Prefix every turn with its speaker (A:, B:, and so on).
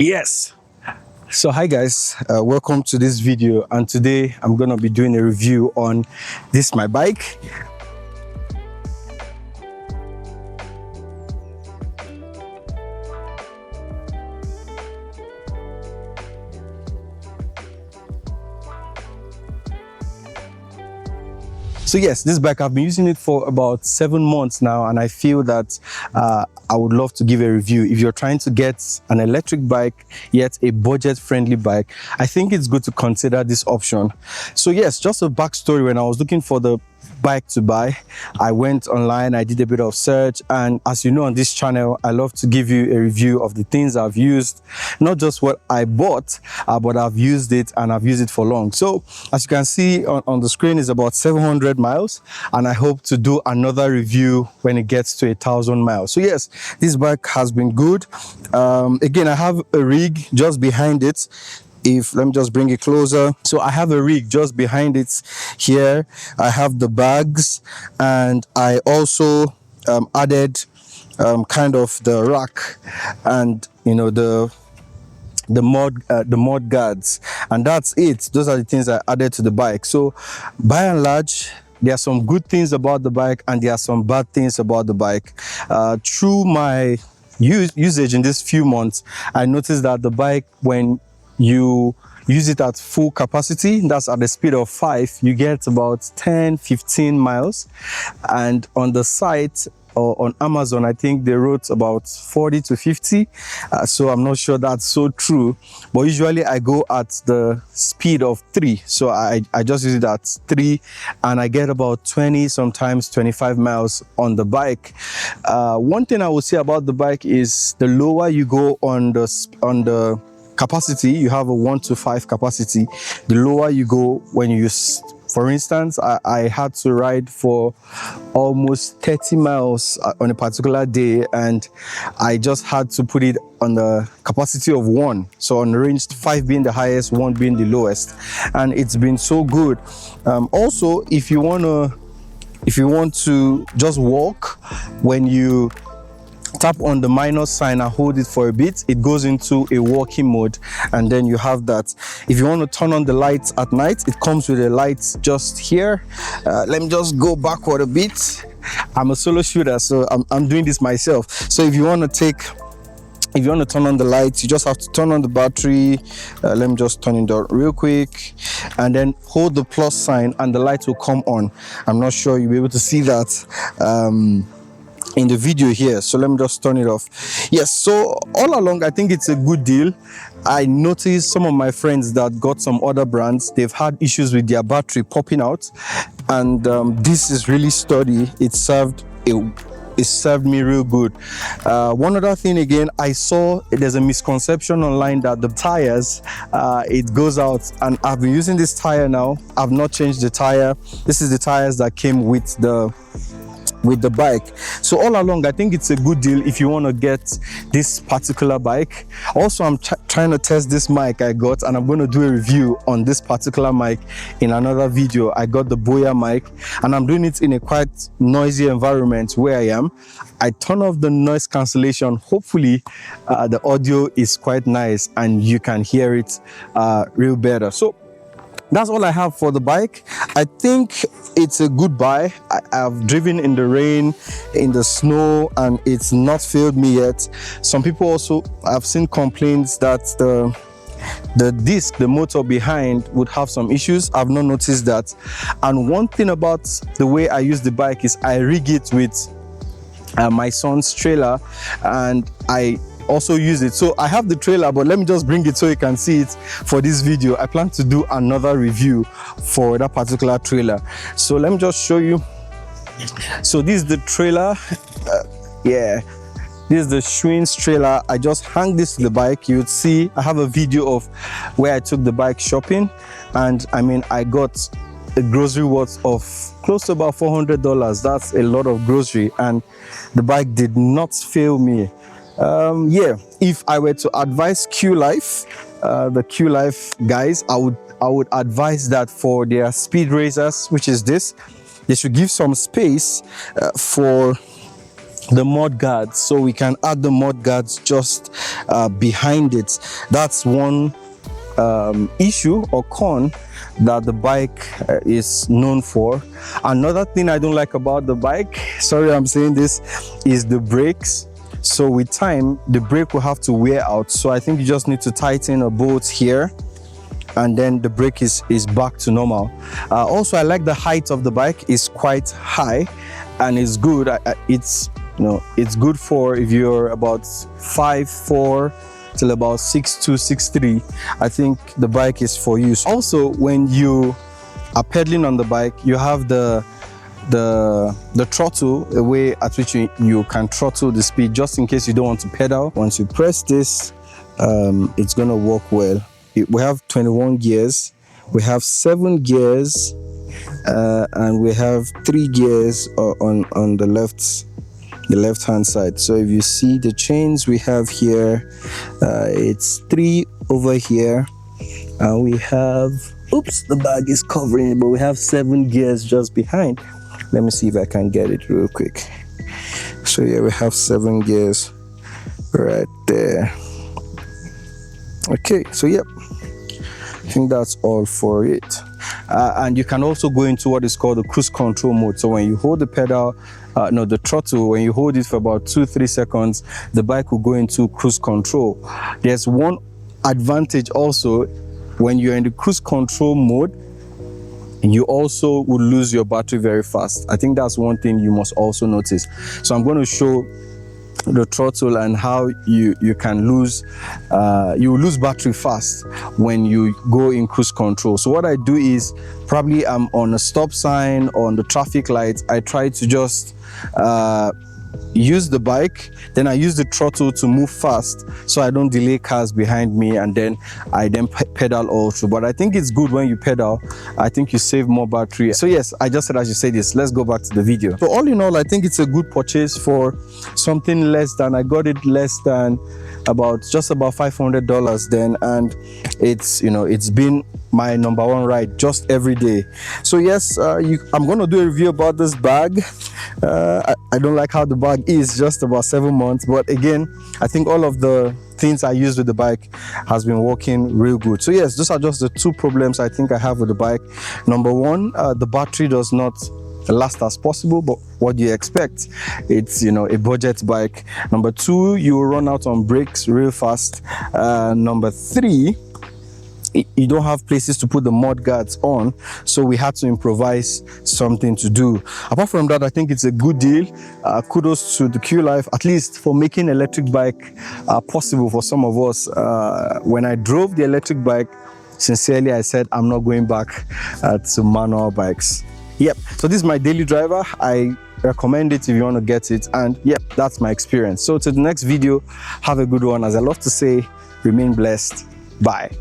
A: Yes. So hi guys, welcome to this video, and today I'm gonna be doing a review on this my bike. So yes, this bike, I've been using it for about 7 months now, and I feel that I would love to give a review. If you're trying to get an electric bike, yet a budget-friendly bike, I think it's good to consider this option. So yes, just a backstory. When I was looking for the bike to buy, I went online, I did a bit of search, and as you know, on this channel I love to give you a review of the things I've used, not just what I bought, but I've used it and I've used it for long. So as you can see on the screen is about 700 miles, and I hope to do another review when it gets to 1,000 miles. So yes, this bike has been good. Again, I have a rig just behind it. Let me just bring it closer. So I have a rig just behind it here. I have the bags, and I also added kind of the rack, and you know, the mud guards, and that's it. Those are the things I added to the bike. So by and large, there are some good things about the bike and there are some bad things about the bike. Through my usage in these few months, I noticed that the bike, when you use it at full capacity, that's at the speed of 5, you get about 10-15 miles, and on the site or on Amazon, I think they wrote about 40 to 50. So I'm not sure that's so true, but usually I go at the speed of 3. So I just use it at 3, and I get about 20, sometimes 25 miles on the bike. One thing I will say about the bike is the lower you go on the capacity, you have a 1 to 5 capacity, the lower you go when you use. For instance, I had to ride for almost 30 miles on a particular day, and I just had to put it on the capacity of 1. So on the range, 5 being the highest, 1 being the lowest, and it's been so good. Also, if you want to just walk, when you tap on the minus sign and hold it for a bit, it goes into a walking mode, and then you have that. If you want to turn on the lights at night, it comes with a light just here. Let me just go backward a bit. I'm a solo shooter, so I'm doing this myself. So if you want to turn on the lights, you just have to turn on the battery. Let me just turn it on real quick, and then hold the plus sign and the light will come on. I'm not sure you'll be able to see that in the video here, so let me just turn it off. Yes, so all along I think it's a good deal. I noticed some of my friends that got some other brands, they've had issues with their battery popping out, and this is really sturdy. It served me real good. One other thing, again, I saw there's a misconception online that the tires, it goes out, and I've been using this tire now. I've not changed the tire. This is the tires that came with the bike. So all along I think it's a good deal if you want to get this particular bike. Also, I'm trying to test this mic I got, and I'm going to do a review on this particular mic in another video. I got the Boya mic, and I'm doing it in a quite noisy environment where I am. I turn off the noise cancellation. Hopefully the audio is quite nice and you can hear it real better. So that's all I have for the bike. I think it's a good buy. I've driven in the rain, in the snow, and it's not failed me yet. Some people also, I've seen complaints that the disc, the motor behind, would have some issues. I've not noticed that. And one thing about the way I use the bike is I rig it with my son's trailer, and I also use it. So I have the trailer, but let me just bring it so you can see it for this video. I plan to do another review for that particular trailer. So let me just show you. So this is the trailer. Yeah, this is the Schwinn's trailer. I just hung this to the bike. You'd see I have a video of where I took the bike shopping, and I mean, I got a grocery worth of close to about $400. That's a lot of grocery, and the bike did not fail me. Yeah, if I were to advise Qlife, the Qlife guys, I would advise that for their speed racers, which is this, they should give some space for the mud guards, so we can add the mud guards just behind it. That's one issue or con that the bike is known for. Another thing I don't like about the bike, sorry I'm saying this, is the brakes. So with time the brake will have to wear out, so I think you just need to tighten a bolt here and then the brake is back to normal. Also, I like the height of the bike is quite high and it's good. It's, you know, it's good for if you're about 5'4" till about 6'2", 6'3". I think the bike is for you. Also, when you are pedaling on the bike, you have the throttle, a way at which you can throttle the speed just in case you don't want to pedal. Once you press this, it's gonna work well. We have 21 gears, we have 7 gears, and we have 3 gears on the left hand side. So if you see the chains we have here, it's 3 over here, and we have, oops, the bag is covering it, but we have 7 gears just behind. Let me see if I can get it real quick. So yeah, we have 7 gears right there. Okay, so yep, I think that's all for it. And you can also go into what is called the cruise control mode. So when you hold the pedal, the throttle, when you hold it for about 2-3 seconds, the bike will go into cruise control. There's one advantage also: when you're in the cruise control mode, you also will lose your battery very fast. I think that's one thing you must also notice. So I'm going to show the throttle and how you can lose you lose battery fast when you go in cruise control. So what I do is, probably I'm on a stop sign or on the traffic lights, I try to just use the bike, then I use the throttle to move fast so I don't delay cars behind me, and then I pedal all through. But I think it's good when you pedal. I think you save more battery. So yes, I just said I should say this. Let's go back to the video. So all in all, I think it's a good purchase for something less than, I got it less than just about $500 then, and it's, you know, it's been my #1 ride just every day. So yes, I'm going to do a review about this bag. I don't like how the bag is just about 7 months, but again, I think all of the things I used with the bike has been working real good. So yes, those are just the 2 problems I think I have with the bike. #1, the battery does not last as possible, but what do you expect? It's, you know, a budget bike. #2, you will run out on brakes real fast. #3, you don't have places to put the mud guards on, so we had to improvise something to do. Apart from that, I think it's a good deal. Kudos to the Qlife, at least for making electric bike possible for some of us. When I drove the electric bike, sincerely I said I'm not going back to manual bikes. Yep, so this is my daily driver. I recommend it if you want to get it, and yep, that's my experience. So to the next video, have a good one. As I love to say, remain blessed. Bye.